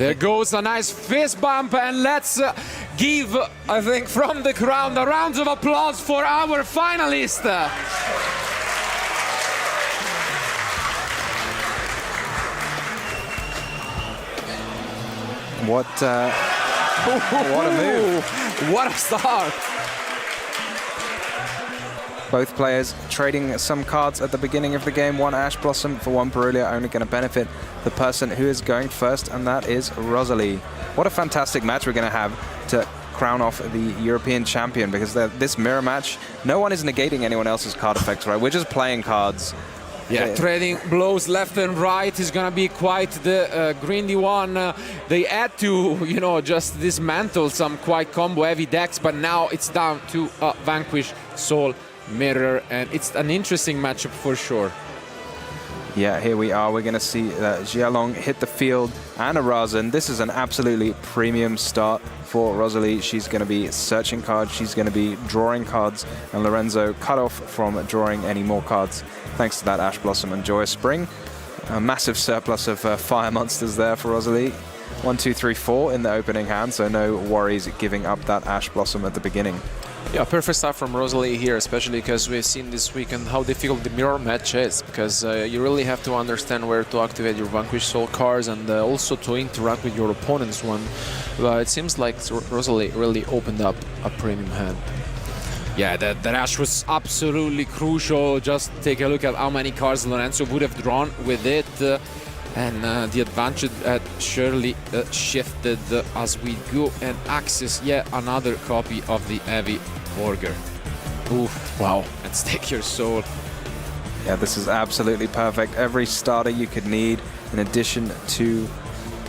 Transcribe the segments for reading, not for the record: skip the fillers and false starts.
There goes a nice fist bump, and let's give, I think, from the crowd, a round of applause for our finalist. What a move. What a start. Both players trading some cards at the beginning of the game. One Ash Blossom for one Perulia, only going to benefit the person who is going first, and that is Roselle. What a fantastic match we're going to have to crown off the European champion, because this mirror match, no one is negating anyone else's card effects, right? We're just playing cards. Yeah, trading blows left and right is going to be quite the grindy one. They had to, you know, just dismantle some quite combo-heavy decks, but now it's down to Vanquish, Soul, Mirror, and it's an interesting matchup for sure. Yeah, here we are. We're going to see Jialong hit the field and a Razan. This is an absolutely premium start for Roselle. She's going to be searching cards. She's going to be drawing cards. And Lorenzo cut off from drawing any more cards thanks to that Ash Blossom and Joyous Spring. A massive surplus of fire monsters there for Roselle. 1, 2, 3, 4 in the opening hand, so no worries giving up that Ash Blossom at the beginning. Yeah, perfect start from Roselle here, especially because we've seen this weekend how difficult the mirror match is, because you really have to understand where to activate your Vanquish Soul cards and also to interact with your opponent's one. But it seems like Roselle really opened up a premium hand. Yeah, that Ash was absolutely crucial. Just take a look at how many cards Lorenzo would have drawn with it. And the advantage had surely shifted as we go and access yet another copy of the Heavy Burger. Oof, wow, and stake your soul. Yeah, this is absolutely perfect. Every starter you could need in addition to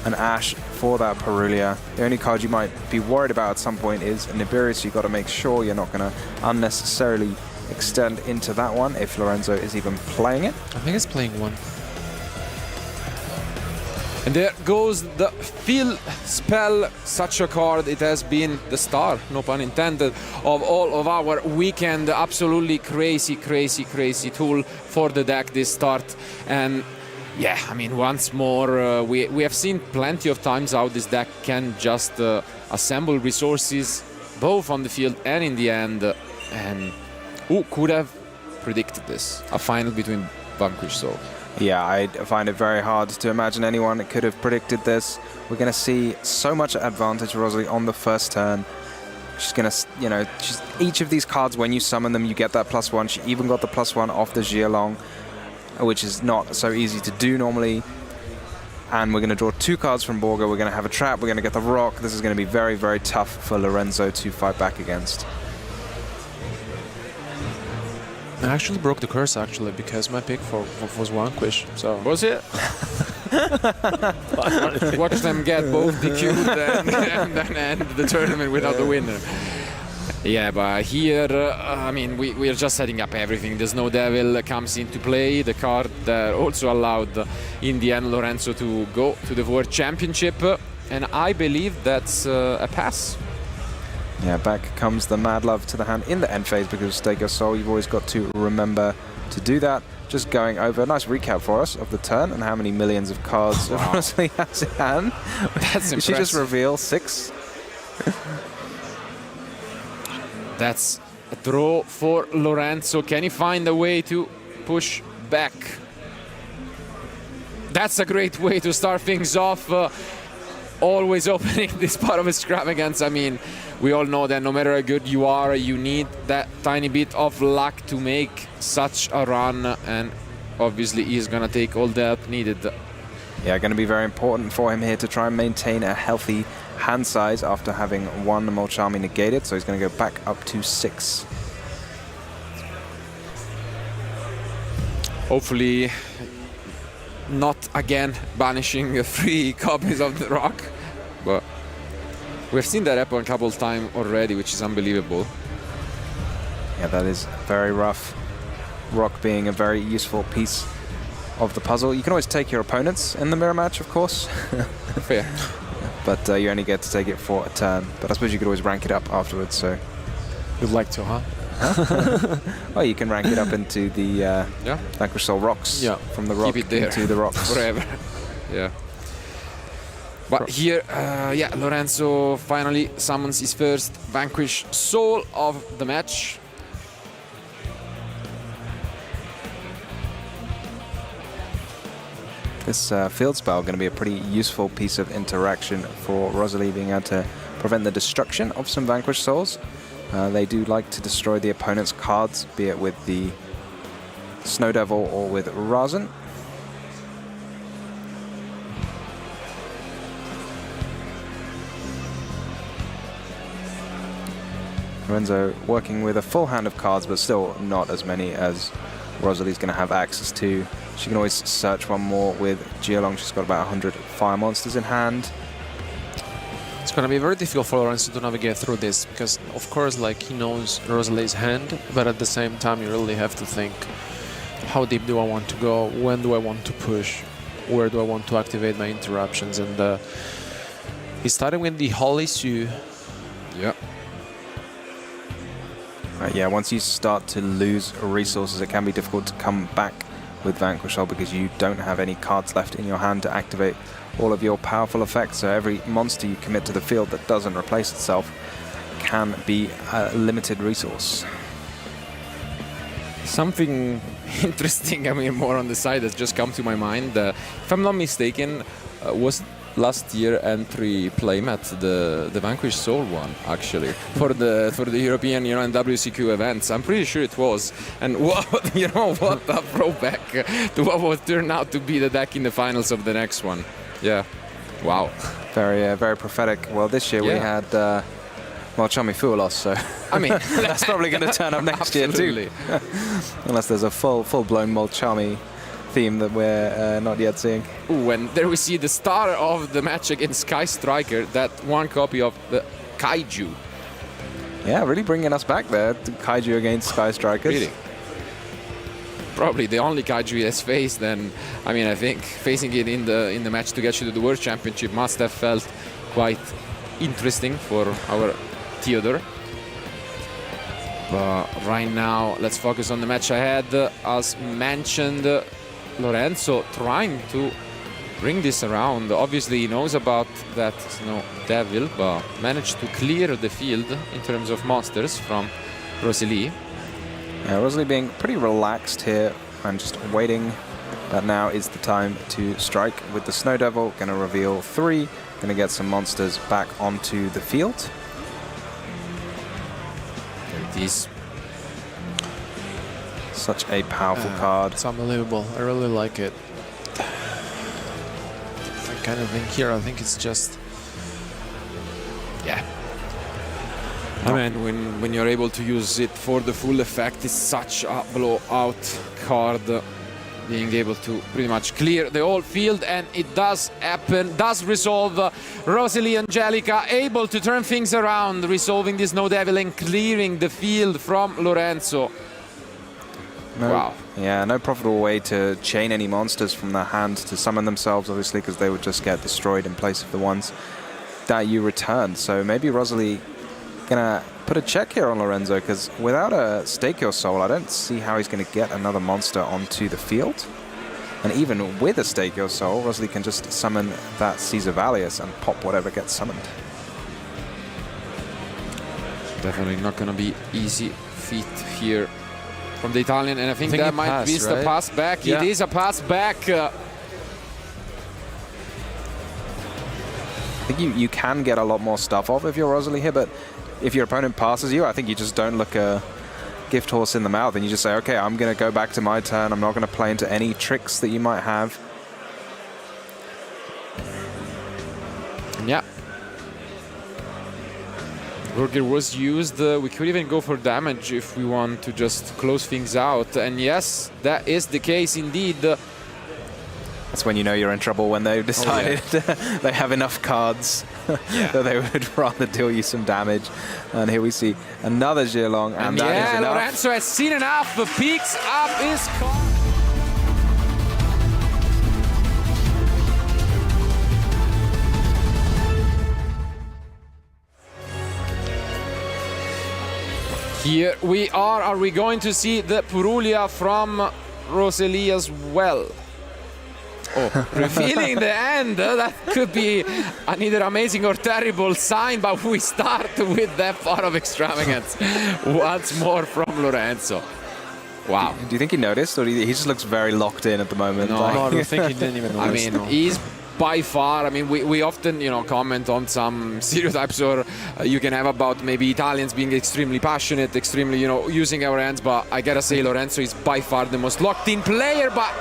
an Ash for that Perulia. The only card you might be worried about at some point is Nibiru, so you've got to make sure you're not going to unnecessarily extend into that one if Lorenzo is even playing it. I think it's playing one. And there goes the Fill Spell, such a card. It has been the star, no pun intended, of all of our weekend. Absolutely crazy, crazy, crazy tool for the deck this start. And yeah, I mean, once more, we have seen plenty of times how this deck can just assemble resources, both on the field and in the end. And who could have predicted this? A final between Vanquish Soul. Yeah, I find it very hard to imagine anyone that could have predicted this. We're going to see so much advantage for Roselle on the first turn. She's going to, you know, each of these cards, when you summon them, you get that +1. She even got the +1 off the Jialong, which is not so easy to do normally. And we're going to draw 2 cards from Borga. We're going to have a trap. We're going to get the rock. This is going to be very, very tough for Lorenzo to fight back against. I actually broke the curse, actually, because my pick was Vanquish. So was it? Watch them get both DQ'd and then end the tournament without the winner. Yeah, but here, I mean, we are just setting up everything. The Snow Devil comes into play, the card that also allowed, in the end, Lorenzo to go to the World Championship. And I believe that's a pass. Yeah, back comes the Mad Love to the hand in the end phase, because Stake Your Soul, you've always got to remember to do that. Just going over a nice recap for us of the turn and how many millions of cards Roselle has in hand. That's impressive. She just revealed 6. That's a draw for Lorenzo. Can he find a way to push back? That's a great way to start things off. Always opening this part of extravagance. I mean, we all know that no matter how good you are, you need that tiny bit of luck to make such a run, and obviously he's gonna take all the help needed. Yeah, going to be very important for him here to try and maintain a healthy hand size after having 1 Molchami negated, so he's going to go back up to 6. Hopefully not again banishing 3 copies of the rock, but we've seen that happen a couple of times already, which is unbelievable. Yeah, that is very rough. Rock being a very useful piece of the puzzle. You can always take your opponents in the mirror match, of course. Fair. But you only get to take it for a turn. But I suppose you could always rank it up afterwards, so... You'd like to, huh? Well, you can rank it up into the Vanquish Soul rocks. Yeah. From the rock Keep it there into the rocks. Forever. Yeah. But here, yeah, Lorenzo finally summons his first Vanquish soul of the match. This field spell going to be a pretty useful piece of interaction for Roselle, being able to prevent the destruction of some Vanquish souls. They do like to destroy the opponent's cards, be it with the Snow Devil or with Rasen. Lorenzo working with a full hand of cards, but still not as many as Rosalie's going to have access to. She can always search one more with Geolong. She's got about 100 fire monsters in hand. It's going to be very difficult for Lorenzo to navigate through this because, of course, like he knows Rosalie's hand, but at the same time, you really have to think, how deep do I want to go? When do I want to push? Where do I want to activate my interruptions? And he's starting with the Holly Sue. Yeah. Yeah, once you start to lose resources, it can be difficult to come back with Vanquish Soul because you don't have any cards left in your hand to activate all of your powerful effects. So every monster you commit to the field that doesn't replace itself can be a limited resource. Something interesting, I mean, more on the side that's just come to my mind. If I'm not mistaken, was last year entry playmat the Vanquish Soul one actually for the European and WCQ events. I'm pretty sure it was. And what what a throwback to what would turn out to be the deck in the finals of the next one. Yeah, wow. Very prophetic. Well, this year we had Molchami Fuelos, so I mean that's probably going to turn up next year too. Unless there's a full-blown Molchami theme that we're not yet seeing. Ooh, and there we see the star of the match against Sky Striker, that one copy of the Kaiju. Yeah, really bringing us back there to Kaiju against Sky Strikers. Really. Probably the only Kaiju he has faced, and I mean, I think facing it in the match to get you to the World Championship must have felt quite interesting for our Theodore. But right now, let's focus on the match ahead. As mentioned, Lorenzo trying to bring this around. Obviously, he knows about that Snow Devil, but managed to clear the field in terms of monsters from Roselle. Yeah, Roselle being pretty relaxed here and just waiting. But now is the time to strike with the Snow Devil. Going to reveal 3. Going to get some monsters back onto the field. There it is. Such a powerful card. It's unbelievable. I really like it. I kind of think here, I think it's just... Yeah. I mean, when you're able to use it for the full effect, it's such a blowout card. Being able to pretty much clear the whole field, and it does happen, does resolve. Roselle Angelica able to turn things around, resolving this Snow Devil and clearing the field from Lorenzo. Wow. Yeah, no profitable way to chain any monsters from their hand to summon themselves, obviously, because they would just get destroyed in place of the ones that you return. So maybe Roselle gonna put a check here on Lorenzo, because without a Stake Your Soul, I don't see how he's going to get another monster onto the field. And even with a Stake Your Soul, Roselle can just summon that Caesar Valius and pop whatever gets summoned. Definitely not going to be easy feat here from the Italian, and I think that might be the pass back. Yeah. It is a pass back. I think you can get a lot more stuff off if you're Roselle here, but if your opponent passes you, I think you just don't look a gift horse in the mouth and you just say, okay, I'm going to go back to my turn. I'm not going to play into any tricks that you might have. Yeah. Burger was used. We could even go for damage if we want to just close things out. And yes, that is the case indeed. That's when you know you're in trouble, when they've decided they have enough cards that they would rather deal you some damage. And here we see another Geolong, and that is enough. Lorenzo has seen enough, picks up his card. Here we are we going to see the Purulia from Roselle as well? Oh, revealing the end. That could be an either amazing or terrible sign, but we start with that part of extravagance once more from Lorenzo. Wow. Do you think he noticed, or he just looks very locked in at the moment? No, No, I don't think he didn't even notice. I mean, he's by far, I mean, we often, you know, comment on some stereotypes or you can have about maybe Italians being extremely passionate, extremely, you know, using our hands, but I gotta say Lorenzo is by far the most locked in player, but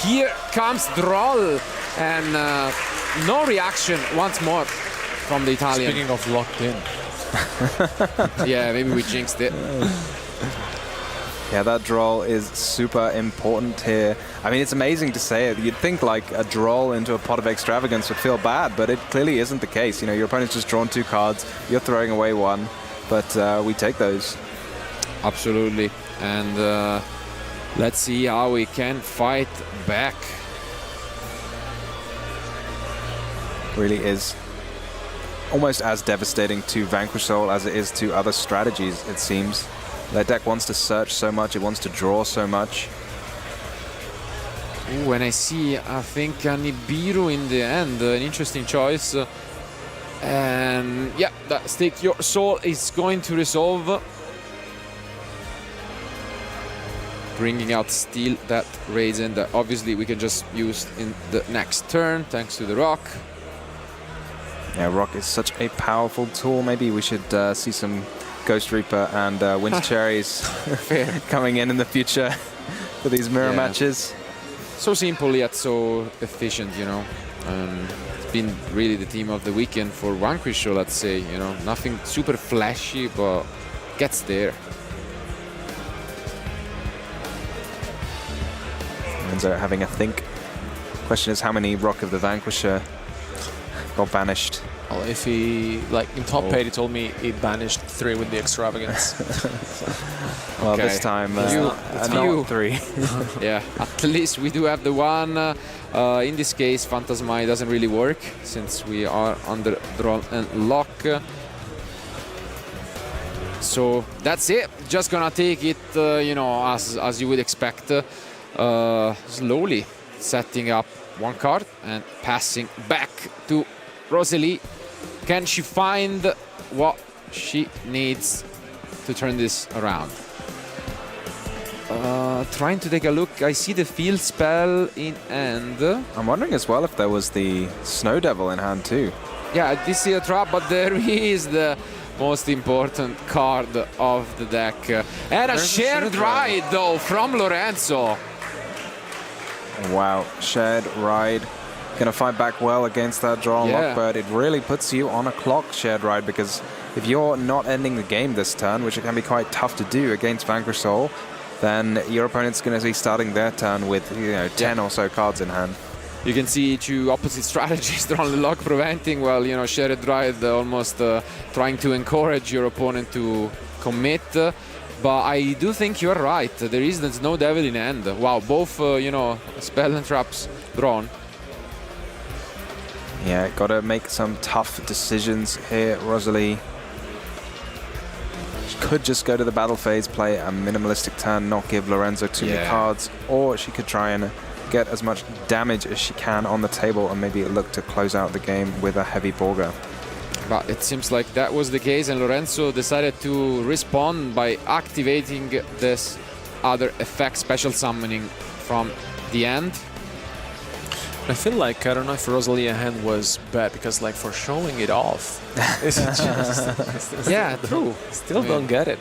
here comes Droll and no reaction once more from the Italian. Speaking of locked in. Yeah, maybe we jinxed it. Yeah, that draw is super important here. I mean, it's amazing to say it. You'd think like a draw into a pot of extravagance would feel bad, but it clearly isn't the case. You know, your opponent's just drawn 2 cards, you're throwing away 1, but we take those. Absolutely. And let's see how we can fight back. Really is almost as devastating to Vanquish Soul as it is to other strategies, it seems. Their deck wants to search so much, it wants to draw so much. Ooh, and I see, I think, Nibiru in the end, an interesting choice. And yeah, that Stake Your Soul is going to resolve. Bringing out still that Raisin that obviously we can just use in the next turn, thanks to the Rock. Yeah, Rock is such a powerful tool. Maybe we should see some Ghost Reaper and Winter Cherries coming in the future for these mirror matches. So simple yet so efficient, you know. It's been really the team of the weekend for Vanquish, so let's say, you know, nothing super flashy, but gets there. Lorenzo having a think. Question is how many Rock of the Vanquisher got banished? Well, if he, like in top 8, he told me he banished 3 with the extravagance. Well, Okay. this time, It's not few. 3. Yeah, at least we do have the one. In this case, Phantasmai doesn't really work since we are under draw and lock. So that's it. Just gonna take it, you know, as you would expect, slowly setting up 1 card and passing back to Roselle. Can she find what she needs to turn this around? Trying to take a look. I see the field spell in hand. I'm wondering as well if there was the Snow Devil in hand too. Yeah, this is a trap, but there is the most important card of the deck. And a shared ride, though, from Lorenzo. Wow, shared ride. Gonna fight back well against that draw and lock, but it really puts you on a clock, shared ride, because if you're not ending the game this turn, which it can be quite tough to do against Vanquish Soul, then your opponent's gonna be starting their turn with, you know, 10 or so cards in hand. You can see 2 opposite strategies, draw and lock preventing, well, you know, shared ride almost trying to encourage your opponent to commit. But I do think you're right. There's no devil in hand. Wow, both, you know, spell and traps drawn. Yeah, gotta make some tough decisions here, Roselle. She could just go to the battle phase, play a minimalistic turn, not give Lorenzo too many cards, or she could try and get as much damage as she can on the table and maybe look to close out the game with a heavy Borga. But it seems like that was the case, and Lorenzo decided to respond by activating this other effect, special summoning from the end. I feel like, I don't know if Rosalia hand was bad, because like for showing it off, it's just, yeah, true. Still don't get it.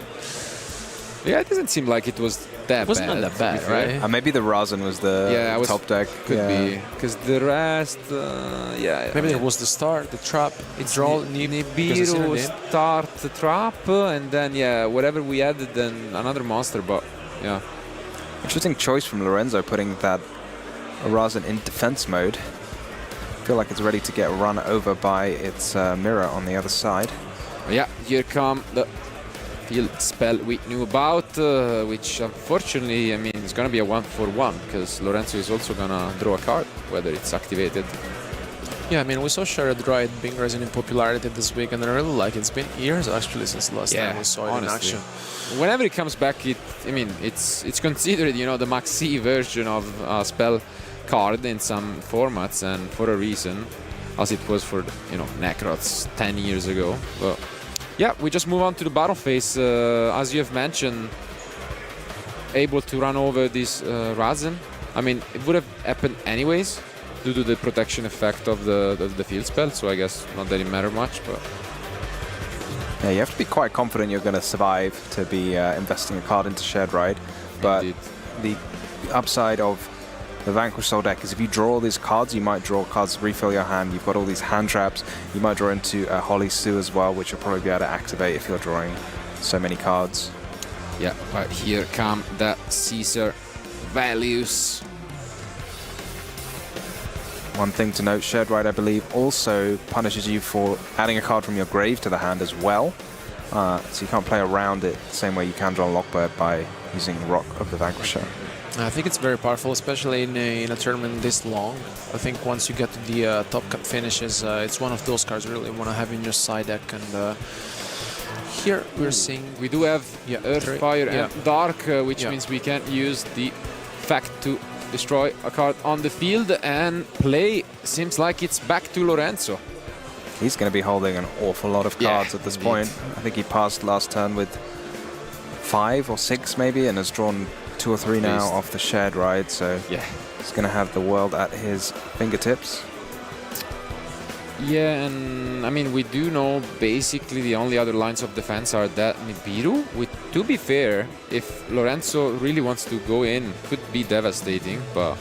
Yeah, it doesn't seem like it was that bad. It wasn't that bad, right? Maybe the Rasen was the top deck. Could be, because the rest, Maybe there was the start, the trap, it's draw, Nibiru, start, trap, and then, whatever we added, then another monster, but, yeah. Interesting choice from Lorenzo, putting that Rasen in defense mode. I feel like it's ready to get run over by its mirror on the other side. Yeah, here come the field spell we knew about, which unfortunately, I mean, it's gonna be a 1-for-1, because Lorenzo is also gonna draw a card, whether it's activated. Yeah, I mean, we saw Shared Ride being rising in popularity this week, and I really like it. It's been years actually since the last time we saw it in action. Whenever it comes back, it's considered, you know, the Maxi version of spell card in some formats, and for a reason, as it was for, you know, Necrots 10 years ago. But yeah, we just move on to the battle phase. As you have mentioned, able to run over this Razen. I mean, it would have happened anyways due to the protection effect of the field spell, so I guess not that it mattered much. But yeah, you have to be quite confident you're going to survive to be investing a card into Shared Ride. But indeed, the upside of the Vanquish Soul deck is if you draw all these cards, you might draw cards to refill your hand. You've got all these hand traps. You might draw into Holly Sue as well, which you'll probably be able to activate if you're drawing so many cards. yeah, but here come the Caesar values. One thing to note, Shared Ride, I believe, also punishes you for adding a card from your grave to the hand as well. So you can't play around it the same way you can draw Lockbird by using Rock of the Vanquisher. I think it's very powerful, especially in a tournament this long. I think once you get to the top cut finishes, it's one of those cards you really want to have in your side deck. And here we're seeing... We do have Earth, Fire, and Dark, which means we can't use the fact to destroy a card on the field, and play seems like it's back to Lorenzo. He's going to be holding an awful lot of cards at this indeed. point. I think he passed last turn with 5 or 6 maybe, and has drawn 2 or 3 now off the Shared Ride, so Yeah. he's going to have the world at his fingertips. Yeah, and I mean, we do know basically the only other lines of defense are that Nibiru, which, to be fair, if Lorenzo really wants to go in, could be devastating, but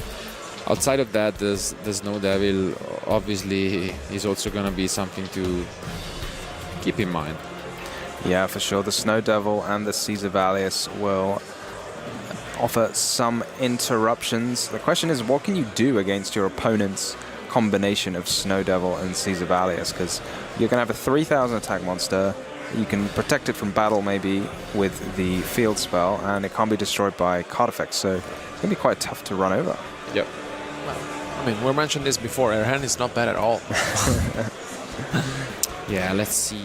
outside of that, the Snow Devil obviously is also going to be something to keep in mind. Yeah, for sure. The Snow Devil and the Caesar Valius will offer some interruptions. The question is, what can you do against your opponent's combination of Snow Devil and Caesar Valius? Because you're going to have a 3,000 attack monster. You can protect it from battle maybe with the field spell, and it can't be destroyed by card effects, so it's going to be quite tough to run over. Yep. I mean, we mentioned this before, our hand is not bad at all. Yeah, let's see.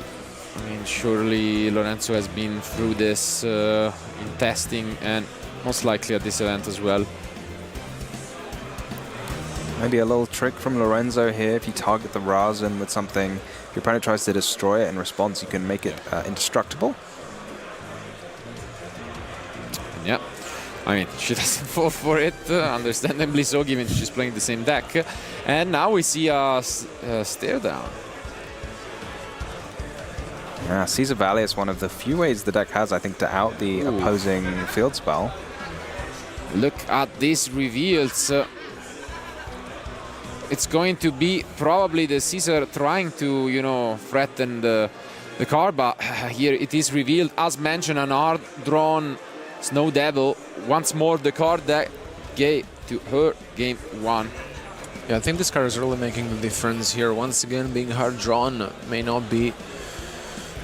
I mean, surely Lorenzo has been through this in testing, and most likely at this event as well. Maybe a little trick from Lorenzo here. If you target the Razen with something, if your opponent tries to destroy it in response, you can make it indestructible. Yeah, I mean, she doesn't fall for it, understandably so, given she's playing the same deck. And now we see a stare down. Yeah, Caesar Valley is one of the few ways the deck has, I think, to out the opposing field spell. Look at these reveals. It's going to be probably the Caesar trying to, you know, threaten the card, but here it is revealed, as mentioned, an hard-drawn Snow Devil. Once more, the card that gave to her game 1. Yeah, I think this card is really making the difference here. Once again, being hard-drawn may not be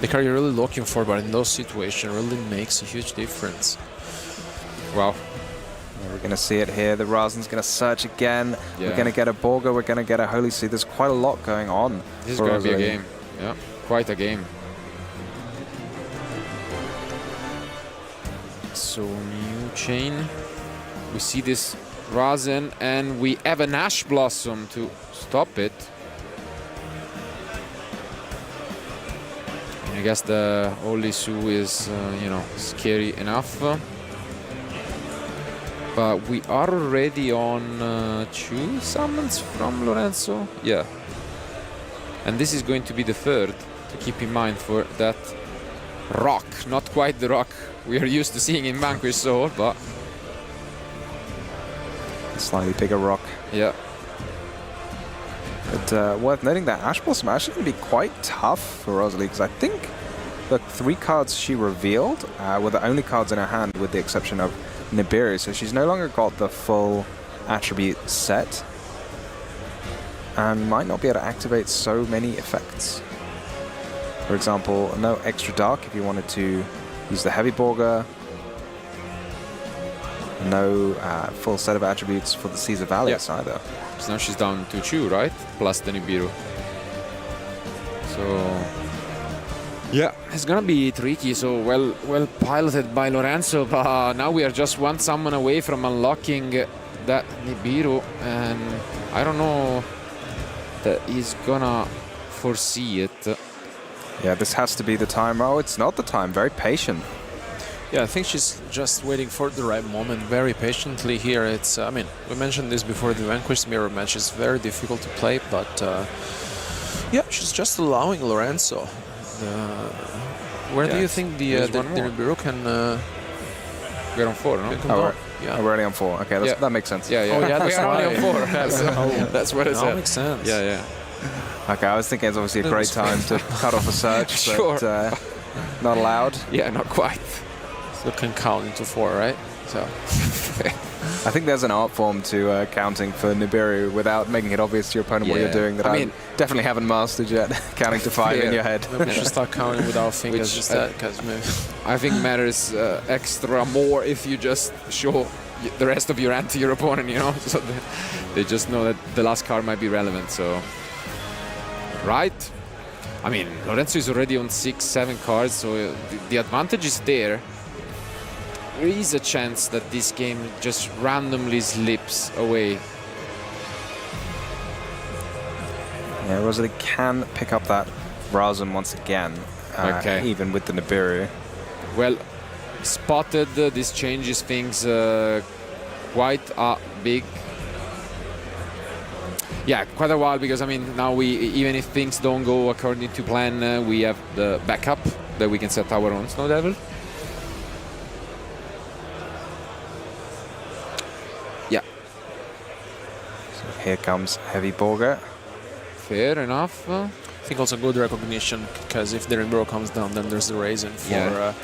the card you're really looking for, but in those situations, really makes a huge difference. Wow. We're going to see it here. The Razen's going to search again. Yeah. We're going to get a Borga. We're going to get a Holy See. There's quite a lot going on. This is going to be a game. Yeah, quite a game. So, new chain. We see this Razen, and we have an Ash Blossom to stop it. I guess the Holy Sue is, you know, scary enough. But we are already on 2 summons from Lorenzo. Yeah. And this is going to be the third to keep in mind for that rock. Not quite the rock we are used to seeing in Vanquish Soul, but A slightly bigger rock. yeah. But worth noting that Ash Blossom actually going to be quite tough for Rosalie, because I think the 3 cards she revealed were the only cards in her hand, with the exception of Nibiru, so she's no longer got the full attribute set and might not be able to activate so many effects. For example, no extra dark if you wanted to use the heavy Borga, no full set of attributes for the Caesar Valius either. So now she's down to 2, right? Plus the Nibiru. So yeah, it's gonna be tricky. So well piloted by Lorenzo, but now we are just 1 summon away from unlocking that Nibiru, and I don't know that he's gonna foresee it. Yeah, this has to be the time. Oh, it's not the time. Very patient. Yeah, I think she's just waiting for the right moment very patiently here. It's, I mean, we mentioned this before, the Vanquish mirror match is very difficult to play, but yeah, she's just allowing Lorenzo. Where do you think the Nibiru can... We're on 4, no? Yeah. We're already on 4. Okay, that makes sense. Yeah, yeah. Oh, yeah, that's we are only on 4. Oh, that's what it that said. makes sense. Yeah, yeah. Okay, I was thinking it's obviously a great time to cut off a search, Sure. but not allowed. Yeah, not quite. So it can count into 4, right? So I think there's an art form to counting for Nibiru without making it obvious to your opponent what you're doing that I definitely haven't mastered yet. Counting to 5 in your head. maybe we should start counting without fingers instead, because I think matters extra more if you just show the rest of your hand to your opponent, you know, so they just know that the last card might be relevant. So, right? I mean, Lorenzo is already on 6, 7 cards, so the advantage is there. There is a chance that this game just randomly slips away. Yeah, Rosalie can pick up that Razum once again, even with the Nibiru. Well spotted, this changes things quite big. Yeah, quite a while, because I mean, now even if things don't go according to plan, we have the backup that we can set our own Snow Devil. Yeah. So here comes Heavy Borger. Fair enough. I think also good recognition, because if the Nibiru comes down, then there's the reason for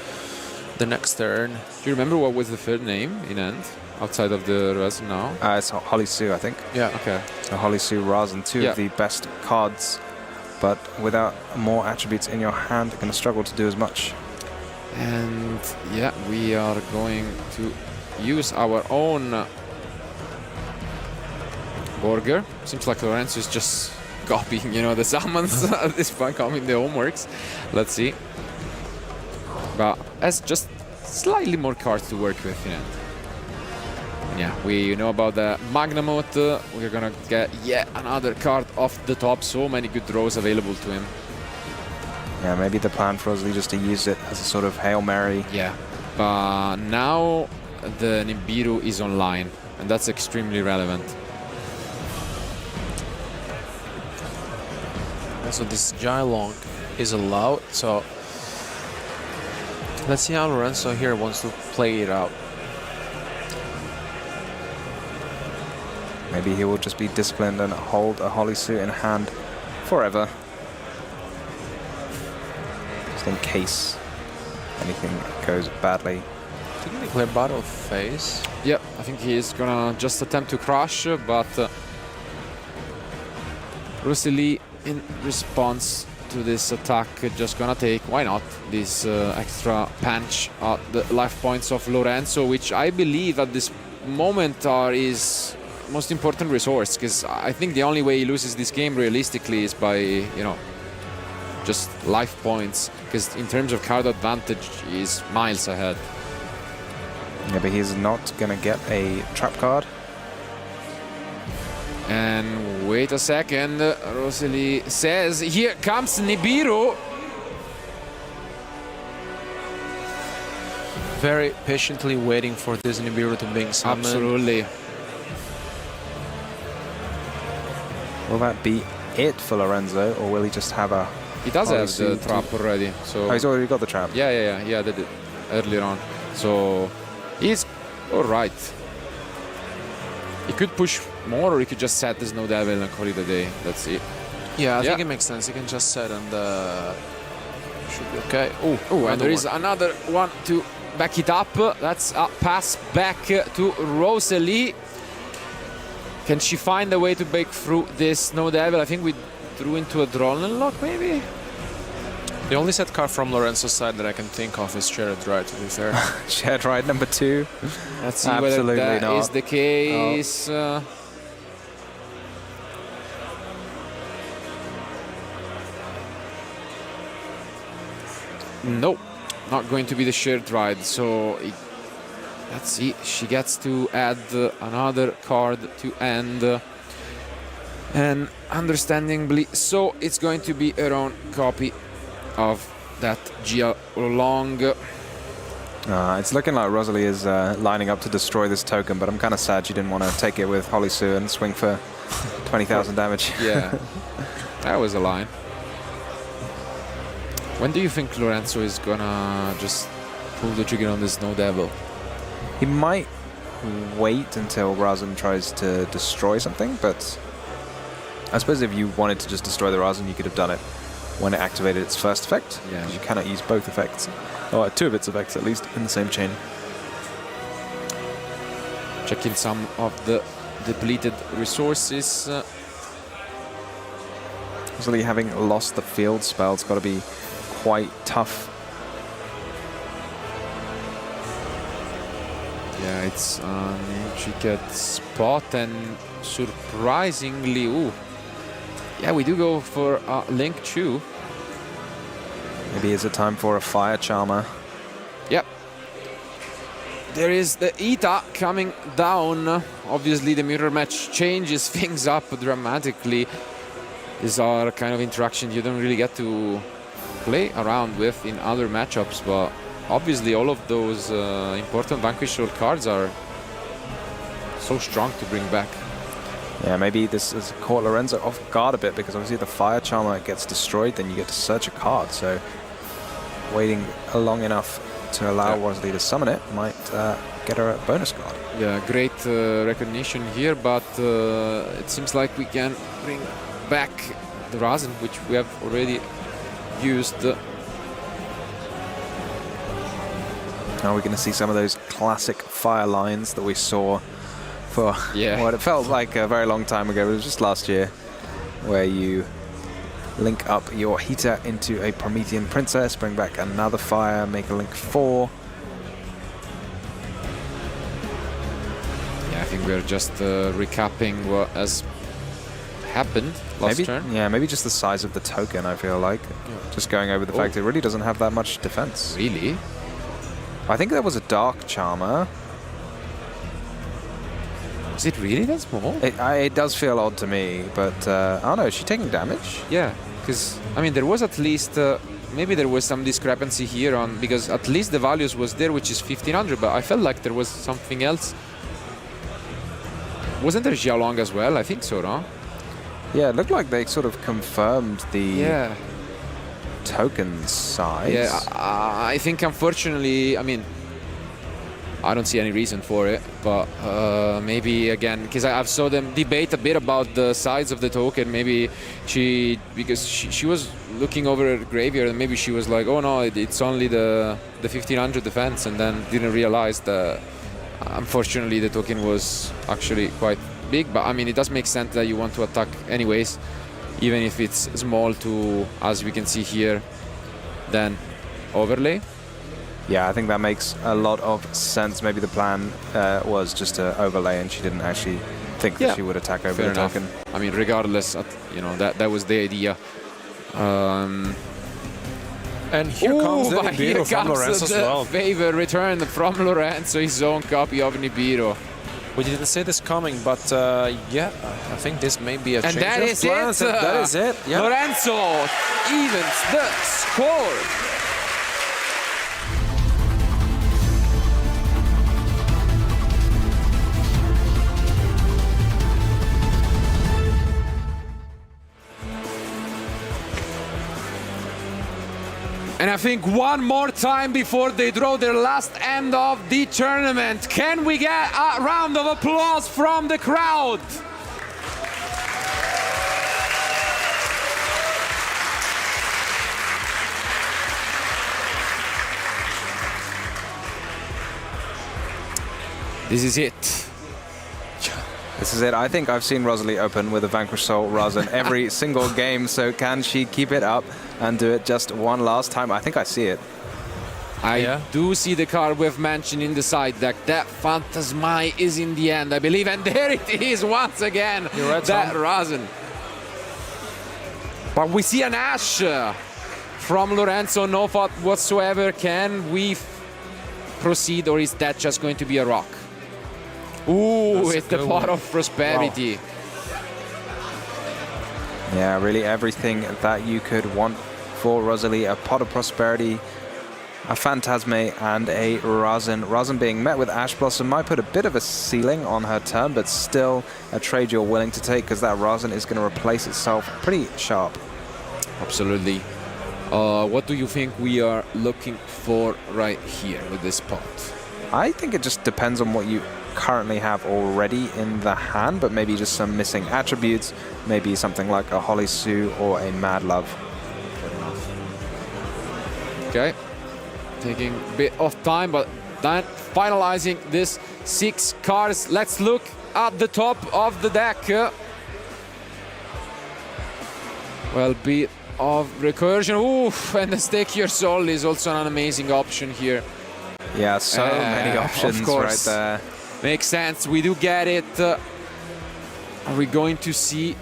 the next turn. Do you remember what was the third name in end outside of the rest now? It's Holly Sue, I think. Yeah. Okay. So Holly Sue, Razum, two of the best cards, but without more attributes in your hand, you're going to struggle to do as much. And yeah, we are going to use our own Borger. Seems like Lorenzo is just copying, you know, the summons at this point, copying the homeworks. Let's see. But has just slightly more cards to work with, you know. Yeah, we know about the Magnamoth. We're gonna get yet another card off the top. So many good draws available to him. Yeah, maybe the plan for Rosalie just to use it as a sort of Hail Mary. Yeah, but now the Nibiru is online, and that's extremely relevant. So this Jylong is allowed, so let's see how Lorenzo here wants to play it out. Maybe he will just be disciplined and hold a Holly Suit in hand forever. Just in case anything goes badly. Did he declare battle phase? Yep, I think he is gonna just attempt to crush, but Roselle in response to this attack just gonna take, why not, this extra punch at the life points of Lorenzo, which I believe at this moment are his most important resource, because I think the only way he loses this game realistically is by, you know, just life points, because in terms of card advantage he's miles ahead. Yeah, but he's not gonna get a trap card. And wait a second, Roselle says, here comes Nibiru. Very patiently waiting for this Nibiru to being summoned. Absolutely. Will that be it for Lorenzo, or will he just have a... He does have the trap already. So oh, he's already got the trap. Yeah, he did it earlier on. So he's all right. He could push more, or he could just set the Snow Devil and call it a day. Let's see. Yeah, I think it makes sense. He can just set and should be okay. Oh, and there is another one to back it up. That's a pass back to Roselle. Can she find a way to break through this Snow Devil? I think we threw into a Drollen Lock, maybe? The only set card from Lorenzo's side that I can think of is Shared Ride, to be fair. Shared Ride number 2. Let's see whether that is the case. Nope, not going to be the Shared Ride. So let's see, she gets to add another card to end. And understandably, so it's going to be her own copy of that Gia Long. It's looking like Rosalie is lining up to destroy this token, but I'm kind of sad she didn't want to take it with Holly Sue and swing for 20,000 damage. Yeah, that was a line. When do you think Lorenzo is gonna just pull the trigger on the Snow Devil? He might wait until Razan tries to destroy something, but I suppose if you wanted to just destroy the Razan, you could have done it when it activated its first effect. Yeah. Because you cannot use both effects, or two of its effects at least, in the same chain. Checking some of the depleted resources. Rosalie, having lost the field spell, it's got to be quite tough. Yeah, it's she gets spot, and surprisingly, ooh. Yeah, we do go for Link 2. Maybe is it time for a Fire Charmer? Yep. There is the Ita coming down. Obviously, the mirror match changes things up dramatically. These are kind of interactions you don't really get to play around with in other matchups, but obviously all of those important Vanquish Soul cards are so strong to bring back. Yeah, maybe this has caught Lorenzo off guard a bit, because obviously the Fire Charmer gets destroyed, then you get to search a card. So waiting long enough to allow Rosalie to summon it might get her a bonus card. Yeah, great recognition here, but it seems like we can bring back the Razan, which we have already used. Now we're going to see some of those classic fire lines that we saw for what it felt like a very long time ago. It was just last year, where you link up your Hita into a Promethean Princess, bring back another fire, make a link 4. Yeah, I think we're just recapping what has happened last turn. Yeah, maybe just the size of the token, I feel like. Yeah. Just going over the fact it really doesn't have that much defense. Really? I think there was a Dark Charmer. Is it really that small? It does feel odd to me, but I don't know, is she taking damage? Yeah, because, I mean, there was at least, maybe there was some discrepancy here on, because at least the values was there, which is 1500, but I felt like there was something else. Wasn't there Xiaolong as well? I think so, no? Yeah, it looked like they sort of confirmed the token size. Yeah, I think unfortunately, I mean, I don't see any reason for it, but maybe again, because I've saw them debate a bit about the size of the token. Maybe because she was looking over her graveyard, and maybe she was like, oh no, it's only the 1500 defense, and then didn't realize that unfortunately the token was actually quite big. But I mean, it does make sense that you want to attack anyways, even if it's small to, as we can see here, then overlay. Yeah, I think that makes a lot of sense. Maybe the plan was just to overlay, and she didn't actually think that she would attack over the token. I mean, regardless, you know, that was the idea. And here comes the Nibiru from Lorenzo as well. Favor returned from Lorenzo, his own copy of Nibiru. We didn't see this coming, but yeah, I think this may be a change of plans. That is it. Yeah. Lorenzo evens the score. And I think one more time before they draw their last end of the tournament. Can we get a round of applause from the crowd? This is it. This is it. I think I've seen Rosalie open with a Vanquish Soul Razan every single game, so can she keep it up and do it just one last time? I think I see it. I do see the card we've mentioned in the side deck. That Phantasmai is in the end, I believe, and there it is once again. You're right, that Tom. Razan. But we see an Ash from Lorenzo, no thought whatsoever. Can we proceed, or is that just going to be a rock? Ooh, That's a it's the good pot one. of prosperity. Wow. Yeah, really everything that you could want for Rosalie. A pot of prosperity, a Phantasme, and a Rasen. Rasen being met with Ash Blossom might put a bit of a ceiling on her turn, but still a trade you're willing to take because that Rasen is going to replace itself pretty sharp. Absolutely. What do you think we are looking for right here with this pot? I think it just depends on what you currently have already in the hand, but maybe just some missing attributes, maybe something like a Holly Sue or a Mad Love. Okay. Taking a bit of time, but then finalizing this 6 cards. Let's look at the top of the deck. Well, bit of recursion. Oof, and the Stake Your Soul is also an amazing option here. Yeah, so many options of course. right there. Makes sense. We do get it. Are we going to see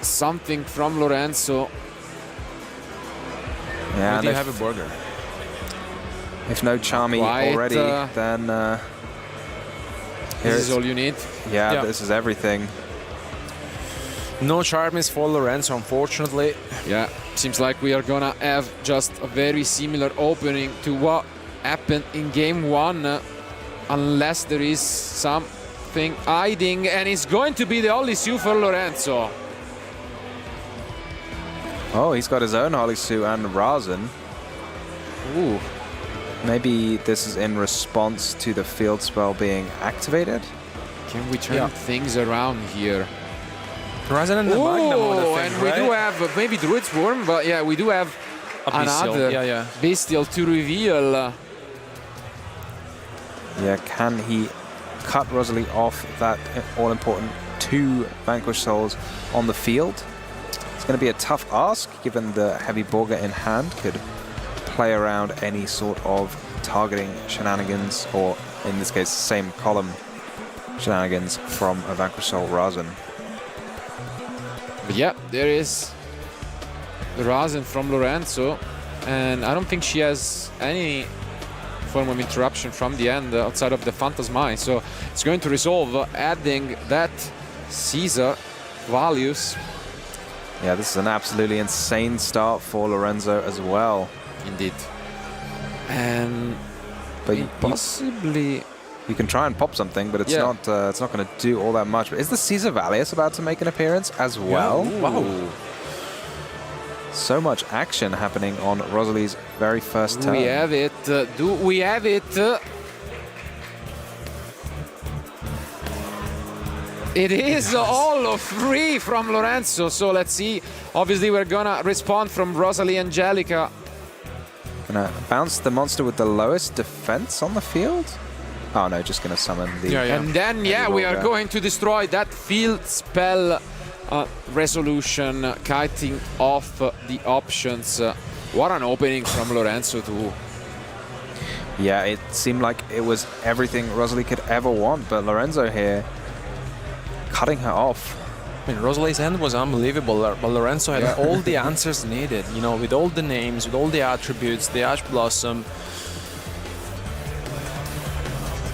something from Lorenzo? Yeah, We do have a burger. if no Charmy Quite, already, then This is all you need. yeah, this is everything. No Charmies for Lorenzo, unfortunately. Yeah, seems like we are gonna have just a very similar opening to what happened in game 1, unless there is something hiding, and it's going to be the only Sue for Lorenzo. Oh, he's got his own Holly Sue and Rasen. Ooh, Maybe this is in response to the field spell being activated. can we turn things around here? Rasen and the Magnum, I Oh, think, and we right? do have maybe Druid Swarm, but yeah, we do have A bestial, another yeah. bestial to reveal. Yeah, can he cut Rosalie off that all-important 2 Vanquish Souls on the field? It's going to be a tough ask, given the heavy Borga in hand could play around any sort of targeting shenanigans, or in this case, same column shenanigans from a Vanquish Soul Rasen. But yeah, there is the Rasen from Lorenzo, and I don't think she has any form of interruption from the end outside of the Phantasmai, so it's going to resolve adding that Caesar values. Yeah, this is an absolutely insane start for Lorenzo as well. Indeed. And But you possibly... can try and pop something, but it's not going to do all that much. But is the Caesar Valius about to make an appearance as well? Wow. So much action happening on Rosalie's very first turn. We have it. Do we have it? It is all free from Lorenzo. So let's see. Obviously, we're gonna respond from Rosalie Angelica. Gonna bounce the monster with the lowest defense on the field. Oh no, just gonna summon the. And then, we are going to destroy that field spell resolution, kiting off the options. What an opening from Lorenzo too. Yeah, it seemed like it was everything Rosalie could ever want, but Lorenzo here cutting her off. I mean, Rosalie's hand was unbelievable, but Lorenzo had all the answers needed, you know, with all the names, with all the attributes, the Ash Blossom.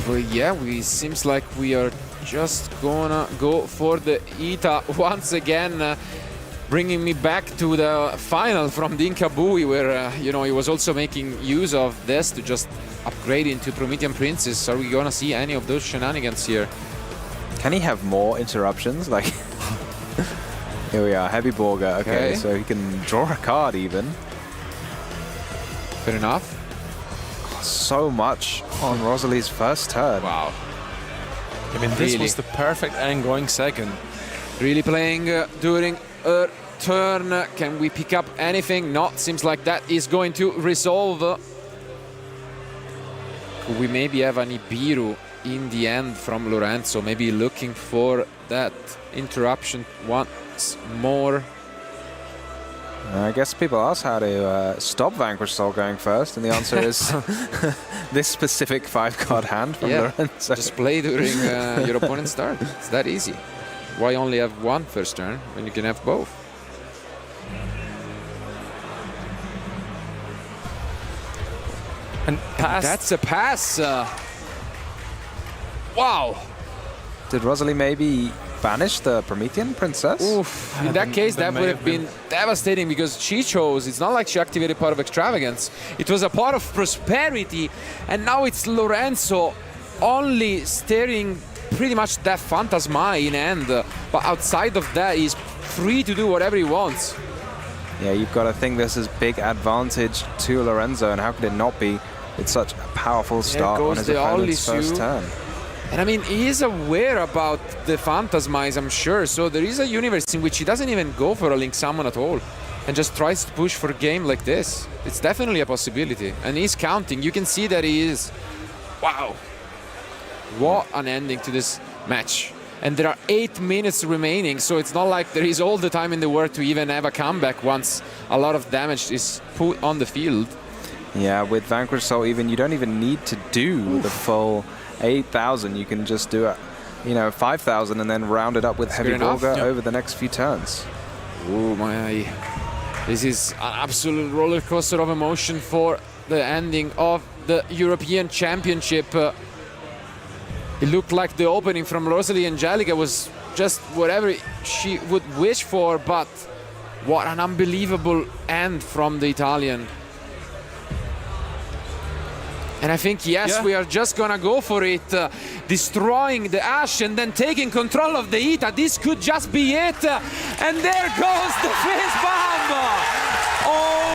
Well, yeah, seems like we are just gonna go for the Ita once again, bringing me back to the final from the Inkabui, where he was also making use of this to just upgrade into Promethean Princess. Are we gonna see any of those shenanigans here? Can he have more interruptions? Like, here we are, Heavy Borga. Okay, so he can draw a card even. Fair enough. So much on Rosalie's first turn. Wow. I mean, this was the perfect end going second. Really playing during her turn. Can we pick up anything? No, seems like that is going to resolve. Could we maybe have an Ibiru in the end from Lorenzo? Maybe looking for that interruption once more. I guess people ask how to stop Vanquish Soul going first, and the answer is this specific 5-card hand from Lorenzo. Just play during your opponent's turn. It's that easy. Why only have one first turn when you can have both? And pass. That's a pass. Wow. Did Rosalie maybe banish the Promethean princess? Oof. In that case, that would have been devastating because she chose. It's not like she activated part of extravagance. It was a part of prosperity, and now it's Lorenzo only staring pretty much that Phantasma in hand. But outside of that, he's free to do whatever he wants. Yeah, you've got to think this is big advantage to Lorenzo, and how could it not be? It's such a powerful start on his opponent's first turn. And I mean, he is aware about the Phantasmize, I'm sure. So there is a universe in which he doesn't even go for a Link Summon at all and just tries to push for a game like this. It's definitely a possibility. And he's counting. You can see that he is. Wow. What an ending to this match. And there are 8 minutes remaining, so it's not like there is all the time in the world to even have a comeback once a lot of damage is put on the field. Yeah, with Vanquish Soul even, you don't even need to do the full 8,000. You can just do 5,000 and then round it up with Heavy Gorga over the next few turns. Oh my. This is an absolute roller coaster of emotion for the ending of the European Championship. It looked like the opening from Rosalie Angelica was just whatever she would wish for, but what an unbelievable end from the Italian. And I think, yes, we are just gonna go for it, destroying the Ash and then taking control of the Ita. This could just be it. And there goes the fist bomb. Oh.